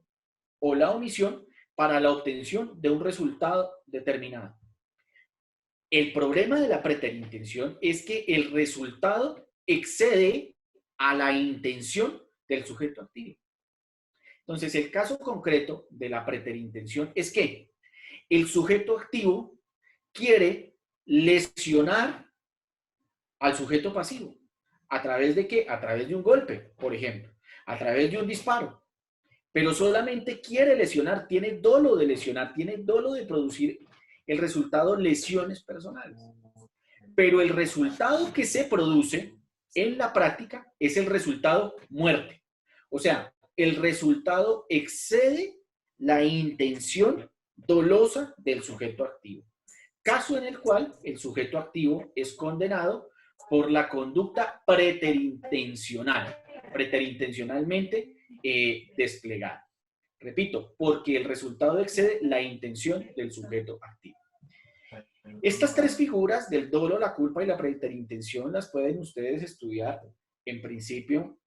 o la omisión para la obtención de un resultado determinado. El problema de la preterintención es que el resultado excede a la intención del sujeto activo. Entonces, el caso concreto de la preterintención es que el sujeto activo quiere lesionar al sujeto pasivo. ¿A través de qué? A través de un golpe, por ejemplo, a través de un disparo. Pero solamente quiere lesionar, tiene dolo de lesionar, tiene dolo de producir el resultado lesiones personales. Pero el resultado que se produce en la práctica es el resultado muerte. O sea, el resultado excede la intención dolosa del sujeto activo. Caso en el cual el sujeto activo es condenado por la conducta preterintencionalmente desplegada. Repito, porque el resultado excede la intención del sujeto activo. Estas tres figuras del dolo, la culpa y la preterintención las pueden ustedes estudiar en principio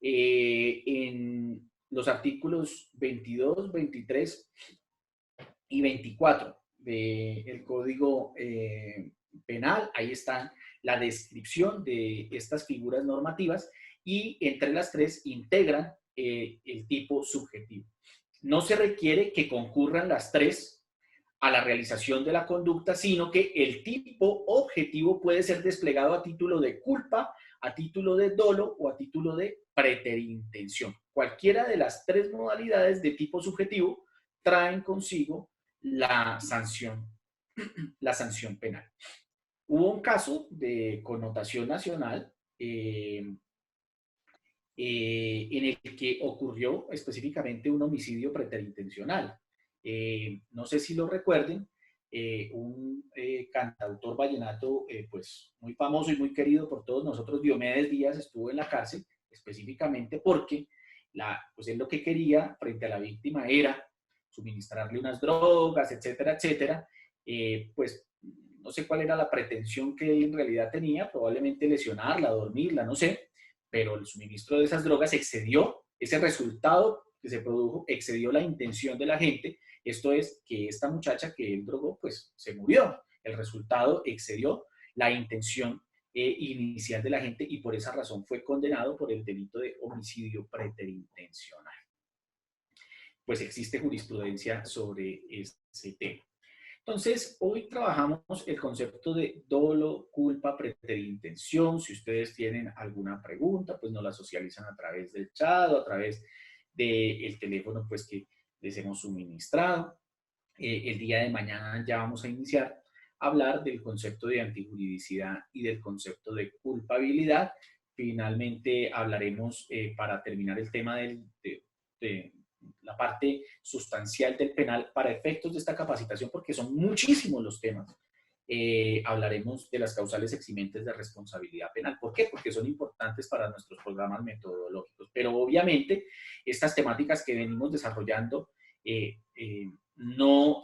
en los artículos 22, 23 y 24 del Código Penal. Ahí está la descripción de estas figuras normativas y entre las tres integran el tipo subjetivo. No se requiere que concurran las tres a la realización de la conducta, sino que el tipo objetivo puede ser desplegado a título de culpa, a título de dolo o a título de preterintención. Cualquiera de las tres modalidades de tipo subjetivo traen consigo la sanción penal. Hubo un caso de connotación nacional en el que ocurrió específicamente un homicidio preterintencional. No sé si lo recuerden, un cantautor vallenato pues muy famoso y muy querido por todos nosotros, Diomedes Díaz, estuvo en la cárcel específicamente porque pues él lo que quería frente a la víctima era suministrarle unas drogas, etcétera, etcétera. Pues no sé cuál era la pretensión que él en realidad tenía, probablemente lesionarla, dormirla, no sé, pero el suministro de esas drogas excedió, ese resultado que se produjo excedió la intención de la gente. Esto es que esta muchacha que él drogó, pues se murió. El resultado excedió la intención inicial de la gente y por esa razón fue condenado por el delito de homicidio preterintencional. Pues existe jurisprudencia sobre ese tema. Entonces, hoy trabajamos el concepto de dolo, culpa, preterintención. Si ustedes tienen alguna pregunta, pues nos la socializan a través del chat o a través del teléfono pues que les hemos suministrado. El día de mañana ya vamos a iniciar hablar del concepto de antijuridicidad y del concepto de culpabilidad. Finalmente hablaremos, para terminar el tema de la parte sustancial del penal para efectos de esta capacitación, porque son muchísimos los temas. Hablaremos de las causales eximentes de responsabilidad penal. ¿Por qué? Porque son importantes para nuestros programas metodológicos. Pero obviamente estas temáticas que venimos desarrollando no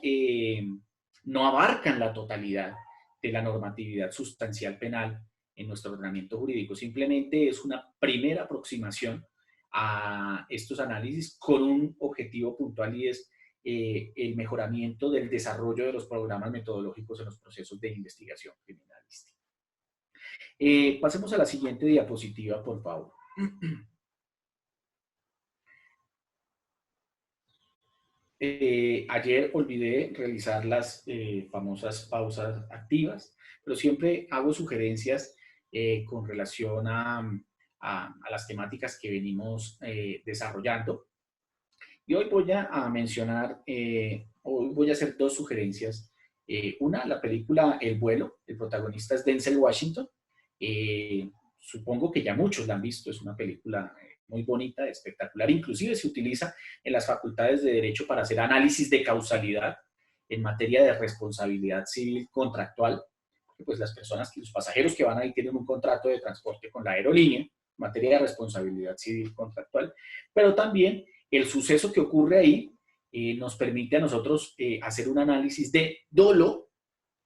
abarcan la totalidad de la normatividad sustancial penal en nuestro ordenamiento jurídico. Simplemente es una primera aproximación a estos análisis con un objetivo puntual, y es el mejoramiento del desarrollo de los programas metodológicos en los procesos de investigación criminalística. Pasemos a la siguiente diapositiva, por favor. Ayer olvidé realizar las famosas pausas activas, pero siempre hago sugerencias con relación a las temáticas que venimos desarrollando. Y hoy voy a mencionar, hoy voy a hacer dos sugerencias. Una, la película El vuelo, el protagonista es Denzel Washington. Supongo que ya muchos la han visto, es una película muy bonita, espectacular. Inclusive se utiliza en las facultades de Derecho para hacer análisis de causalidad en materia de responsabilidad civil contractual. Pues las personas, los pasajeros que van ahí tienen un contrato de transporte con la aerolínea, en materia de responsabilidad civil contractual, pero también el suceso que ocurre ahí nos permite a nosotros hacer un análisis de dolo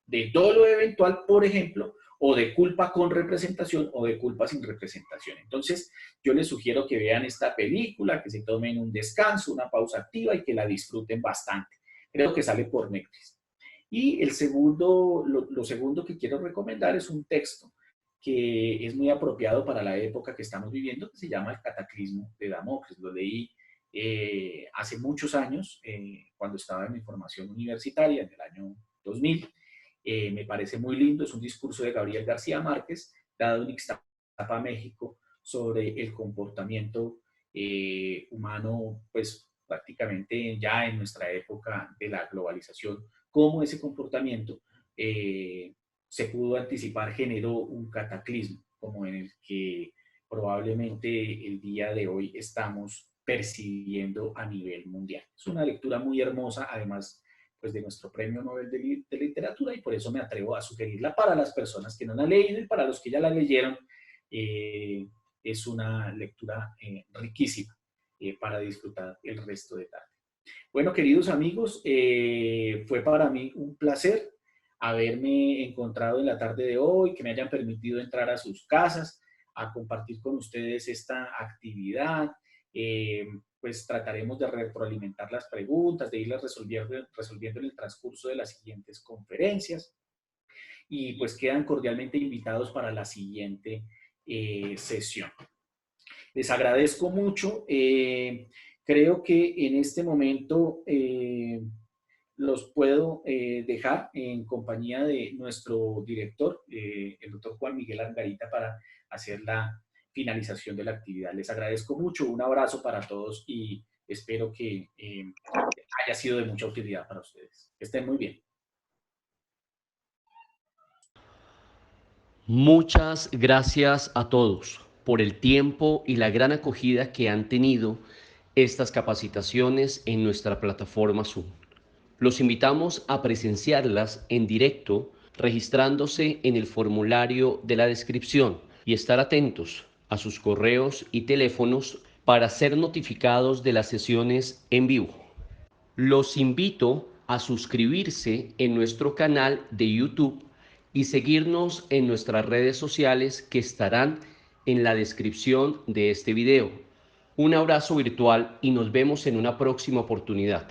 eventual, por ejemplo, o de culpa con representación o de culpa sin representación. Entonces, yo les sugiero que vean esta película, que se tomen un descanso, una pausa activa y que la disfruten bastante. Creo que sale por Netflix. Y el segundo, lo segundo que quiero recomendar es un texto que es muy apropiado para la época que estamos viviendo, que se llama El cataclismo de Damocles. Lo leí hace muchos años, cuando estaba en mi formación universitaria, en el año 2000. Me parece muy lindo, es un discurso de Gabriel García Márquez, dado en Ixtapa, México, sobre el comportamiento humano, pues prácticamente ya en nuestra época de la globalización, cómo ese comportamiento se pudo anticipar, generó un cataclismo, como en el que probablemente el día de hoy estamos percibiendo a nivel mundial. Es una lectura muy hermosa, además pues, de nuestro Premio Nobel de Literatura, y por eso me atrevo a sugerirla para las personas que no la han leído, y para los que ya la leyeron, es una lectura riquísima para disfrutar el resto de tarde. Bueno, queridos amigos, fue para mí un placer haberme encontrado en la tarde de hoy, que me hayan permitido entrar a sus casas, a compartir con ustedes esta actividad. Pues trataremos de retroalimentar las preguntas, de irlas resolviendo en el transcurso de las siguientes conferencias, y pues quedan cordialmente invitados para la siguiente sesión. Les agradezco mucho. Creo que en este momento los puedo dejar en compañía de nuestro director, el doctor Juan Miguel Angarita, para hacer la finalización de la actividad. Les agradezco mucho, un abrazo para todos y espero que haya sido de mucha utilidad para ustedes. Que estén muy bien. Muchas gracias a todos por el tiempo y la gran acogida que han tenido estas capacitaciones en nuestra plataforma Zoom. Los invitamos a presenciarlas en directo, registrándose en el formulario de la descripción, y estar atentos a sus correos y teléfonos para ser notificados de las sesiones en vivo. Los invito a suscribirse en nuestro canal de YouTube y seguirnos en nuestras redes sociales, que estarán en la descripción de este video. Un abrazo virtual y nos vemos en una próxima oportunidad.